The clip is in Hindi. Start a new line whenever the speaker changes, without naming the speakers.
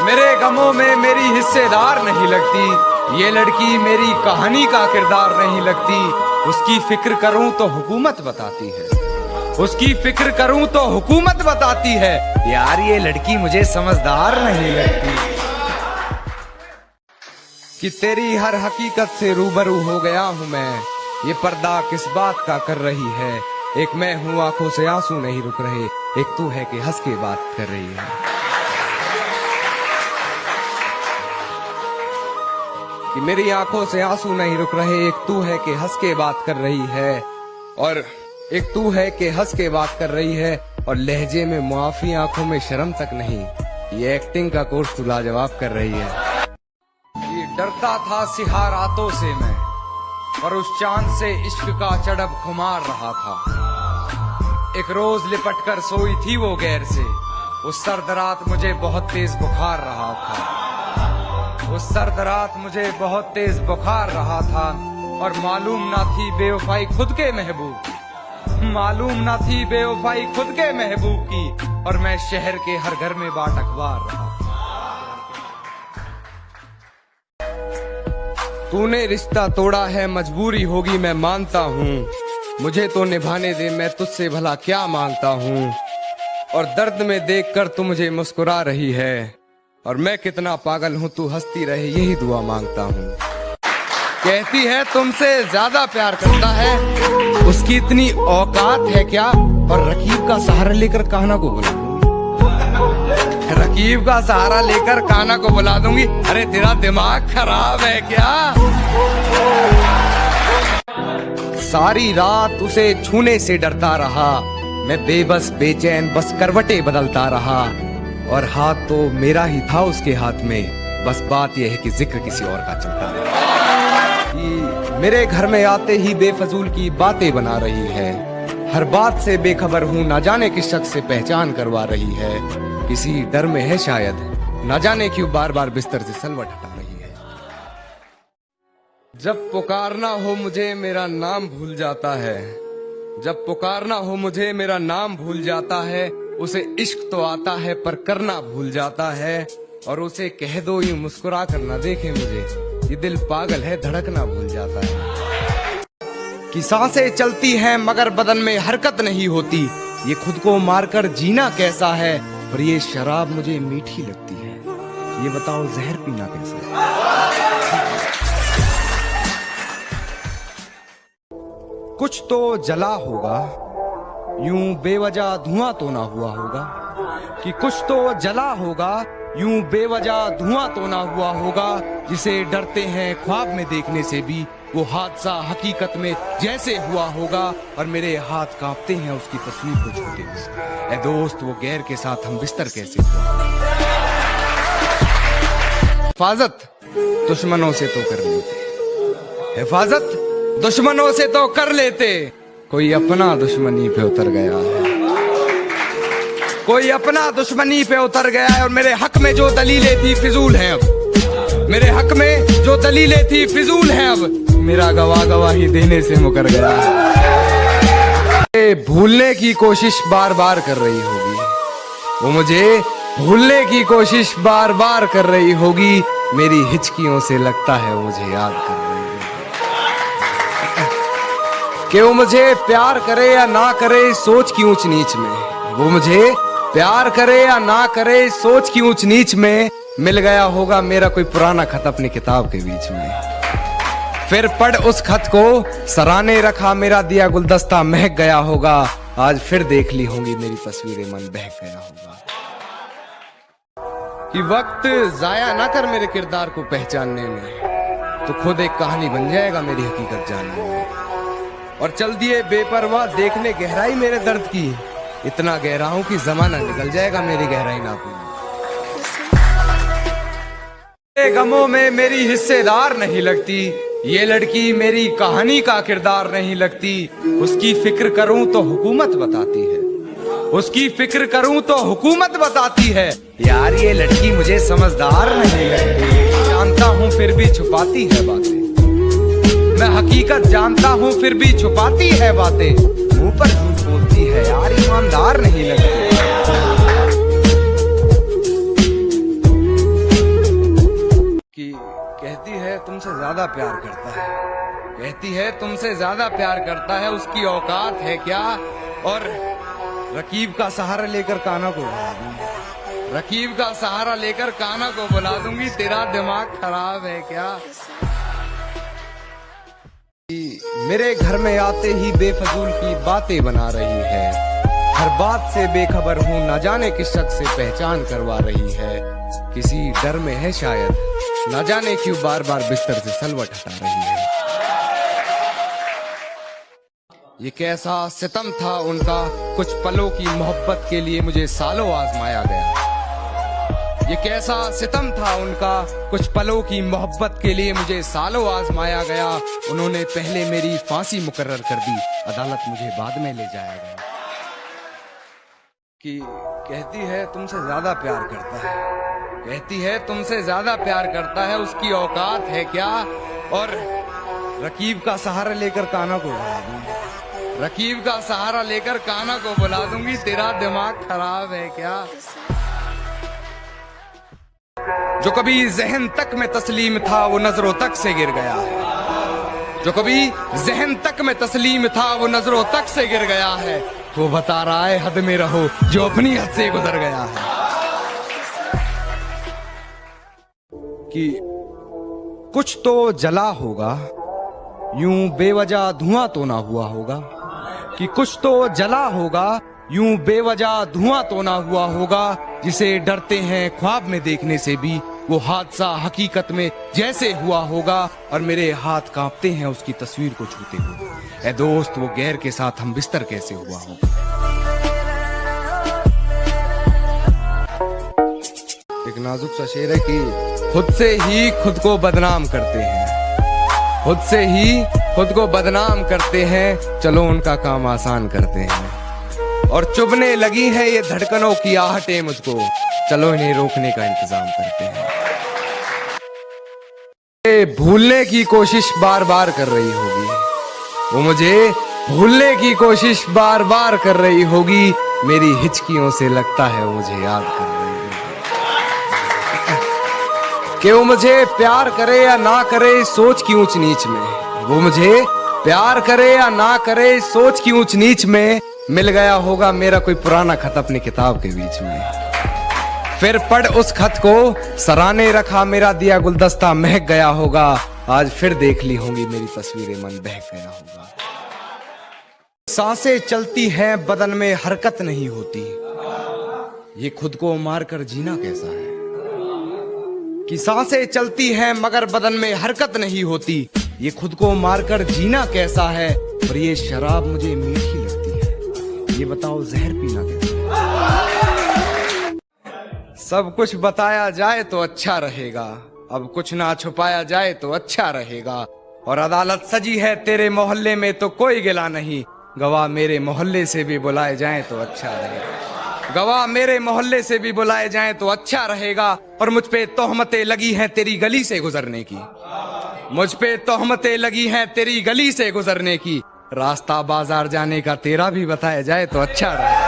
मेरे गमों में मेरी हिस्सेदार नहीं लगती, ये लड़की मेरी कहानी का किरदार नहीं लगती। उसकी फिक्र करूं तो हुकूमत बताती है, उसकी फिक्र करूं तो हुकूमत बताती है। यार ये लड़की मुझे समझदार नहीं लगती। कि तेरी हर हकीकत से रूबरू हो गया हूं मैं, ये पर्दा किस बात का कर रही है। एक मैं हूं आंखों से आंसू नहीं रुक रहे, एक तू है कि हंस के बात कर रही है। कि मेरी आंखों से आंसू नहीं रुक रहे, एक तू है कि हंस के बात कर रही है। और एक तू है कि हंस के बात कर रही है, और लहजे में मुआफी आंखों में शर्म तक नहीं, ये एक्टिंग का कोर्स तू लाजवाब कर रही है। ये डरता था सिहा रातों से मैं, पर उस चांद से इश्क का चढ़ब खुमार रहा था। एक रोज लिपट कर सोई थी वो गैर से, उस सर्द रात मुझे बहुत तेज बुखार रहा था। उस सर्द रात मुझे बहुत तेज बुखार रहा था, और मालूम ना थी बेवफाई खुद के महबूब की, मालूम ना थी बेवफाई खुद के महबूब की। और मैं शहर के हर घर में बाट अखबार रहा। तूने रिश्ता तोड़ा है, मजबूरी होगी मैं मानता हूँ, मुझे तो निभाने दे, मैं तुझसे भला क्या मांगता हूँ। और दर्द में देखकर तू मुझे मुस्कुरा रही है, और मैं कितना पागल हूँ तू हंसती रहे, यही दुआ मांगता हूँ। कहती है तुमसे ज्यादा प्यार करता है, उसकी इतनी औकात है क्या। और रकीब का सहारा लेकर कान्हा को बुला दूंगी, रकीब का सहारा लेकर कान्हा को बुला दूंगी। अरे तेरा दिमाग खराब है क्या। सारी रात उसे छूने से डरता रहा, मैं बेबस बेचैन बस करवटें बदलता रहा। और हाथ तो मेरा ही था उसके हाथ में, बस बात यह है कि जिक्र किसी और का चलता है। मेरे घर में आते ही बेफजूल की बातें बना रही है, हर बात से बेखबर हूँ, ना जाने किस शख्स से पहचान करवा रही है। किसी डर में है शायद, ना जाने क्यों बार बार बिस्तर से सलवट हटा रही है। जब पुकारना हो मुझे मेरा नाम भूल जाता है, जब पुकारना हो मुझे मेरा नाम भूल जाता है। उसे इश्क तो आता है पर करना भूल जाता है, और उसे कह दो यूं मुस्कुरा कर ना देखे मुझे, ये दिल पागल है धड़कना भूल जाता है। कि सांसें चलती हैं मगर बदन में हरकत नहीं होती, ये खुद को मारकर जीना कैसा है। और ये शराब मुझे मीठी लगती है, ये बताओ जहर पीना कैसा है। कुछ तो जला होगा, यूं बेवजह धुआं तो ना हुआ होगा। कि कुछ तो जला होगा, यूं बेवजह धुआं तो ना हुआ होगा। जिसे डरते हैं ख्वाब में देखने से भी, वो हादसा हकीकत में जैसे हुआ होगा। और मेरे हाथ कांपते हैं उसकी तस्वीर को छूते हुए। ऐ दोस्त वो गैर के साथ हम बिस्तर कैसे हुआ। हिफाजत दुश्मनों से तो कर लेते, हिफाजत दुश्मनों से तो कर लेते, कोई अपना दुश्मनी पे उतर गया है, कोई अपना दुश्मनी पे उतर गया है। और मेरे हक में जो दलीलें थी फिजूल हैं अब, मेरे हक में जो दलीलें थी फिजूल हैं अब। मेरा गवाही देने से मुकर गया है। भूलने की कोशिश बार बार कर रही होगी, वो मुझे भूलने की कोशिश बार बार कर रही होगी। मेरी हिचकियों से लगता है वो मुझे याद कर रही होगी। कि वो मुझे प्यार करे या ना करे सोच की ऊंच नीच में, वो मुझे प्यार करे या ना करे सोच की ऊंच नीच में। मिल गया होगा मेरा कोई पुराना खत अपनी किताब के बीच में, फिर पढ़ उस खत को सराहने रखा मेरा दिया गुलदस्ता महक गया होगा। आज फिर देख ली होंगी मेरी तस्वीरें, मन बहक गया होगा। कि वक्त जाया ना कर मेरे किरदार को पहचानने में, तो खुद एक कहानी बन जाएगा मेरी हकीकत जानने में। और चल दिए बेपरवाह देखने गहराई मेरे दर्द की, इतना गहरा हूं कि जमाना निकल जाएगा मेरी गहराई नापने। गमों में मेरी हिस्सेदार नहीं लगती, ये लड़की मेरी कहानी का किरदार नहीं लगती। उसकी फिक्र करूं तो हुकूमत बताती है, उसकी फिक्र करूं तो हुकूमत बताती है। यार ये लड़की मुझे समझदार नहीं लगती, जानता हूं फिर भी छुपाती है बातें, मैं हकीकत जानता हूं फिर भी छुपाती है बातें। मुंह पर झूठ बोलती है, यार ईमानदार नहीं लगती। है तुमसे ज्यादा प्यार करता है, कहती है तुमसे ज्यादा प्यार करता है, उसकी औकात है क्या? और रकीब का सहारा लेकर कान्हा को बुला दूंगी, रकीब का सहारा लेकर कान्हा को बुला दूंगी, तेरा दिमाग खराब है क्या? मेरे घर में आते ही बेफजूल की बातें बना रही है, हर बात से बेखबर हूँ, न जाने किस शख्स से पहचान करवा रही है, किसी डर में है शायद, न जाने क्यों बार बार बिस्तर से सलवट हटा रही है। ये कैसा सितम था उनका, कुछ पलों की मोहब्बत के लिए मुझे सालों आजमाया गया। ये कैसा सितम था उनका, कुछ पलों की मोहब्बत के लिए मुझे सालों आजमाया गया। उन्होंने पहले मेरी फांसी मुकर्रर कर दी, अदालत मुझे बाद में ले जाया गया। कि कहती है तुमसे ज्यादा प्यार करता है, कहती है तुमसे ज्यादा प्यार करता है, उसकी औकात है क्या? और रकीब का सहारा लेकर कान्हा को बुला दूंगी, रकीब का सहारा लेकर कान्हा को बुला दूंगी, तेरा दिमाग खराब है क्या? जो कभी जहन तक में तस्लीम था वो नजरों तक से गिर गया है, जो कभी जहन तक में तस्लीम था वो नजरों तक से गिर गया है। वो बता रहा है हद में रहो जो अपनी हद से गुजर गया है। कि कुछ तो जला होगा, यूं बेवजह धुआं तो ना हुआ होगा, कि कुछ तो जला होगा, यूं बेवजह धुआं तो ना हुआ होगा, जिसे डरते हैं ख्वाब में देखने से भी वो हादसा हकीकत में जैसे हुआ होगा, और मेरे हाथ कांपते हैं उसकी तस्वीर को छूते हुए। ऐ दोस्त वो गैर के साथ हम बिस्तर कैसे हुआ होगा। एक नाजुक सा शेर है कि खुद से ही खुद को बदनाम करते हैं, खुद से ही खुद को बदनाम करते हैं, चलो उनका काम आसान करते हैं। और चुभने लगी है ये धड़कनों की आहटें मुझको, चलो इन्हें रोकने का इंतजाम करते हैं। भूलने की कोशिश बार बार कर रही होगी, वो मुझे भूलने की कोशिश बार बार कर रही होगी, मेरी हिचकियों से लगता है वो मुझे याद कर रही होगी। कि वो मुझे प्यार करे या ना करे सोच की ऊंच नीच में, वो मुझे प्यार करे या ना करे सोच की ऊंच नीच में, मिल गया होगा मेरा कोई पुराना खत अपनी किताब के बीच में। फिर पढ़ उस खत को सराहने रखा मेरा दिया गुलदस्ता महक गया होगा, आज फिर देख ली होंगी मेरी तस्वीरें मन बहक गया होगा। सांसें चलती हैं बदन में हरकत नहीं होती, ये खुद को मारकर जीना कैसा है। कि सांसें चलती हैं मगर बदन में हरकत नहीं होती, ये खुद को मारकर जीना कैसा है। और ये शराब मुझे मीठी लगती है, ये बताओ जहर पीना कैसा है। सब कुछ बताया जाए तो अच्छा रहेगा, अब कुछ ना छुपाया जाए तो अच्छा रहेगा। और अदालत सजी है तेरे मोहल्ले में तो कोई गिला नहीं, गवाह मेरे मोहल्ले से भी बुलाए जाएं तो अच्छा रहेगा, गवाह मेरे मोहल्ले से भी बुलाए जाएं तो अच्छा रहेगा। और मुझ पे तोहमतें लगी हैं तेरी गली से गुजरने की, मुझ पे तोहमतें लगी हैं तेरी गली से गुजरने की, रास्ता बाजार जाने का तेरा भी बताया जाए तो अच्छा रहेगा।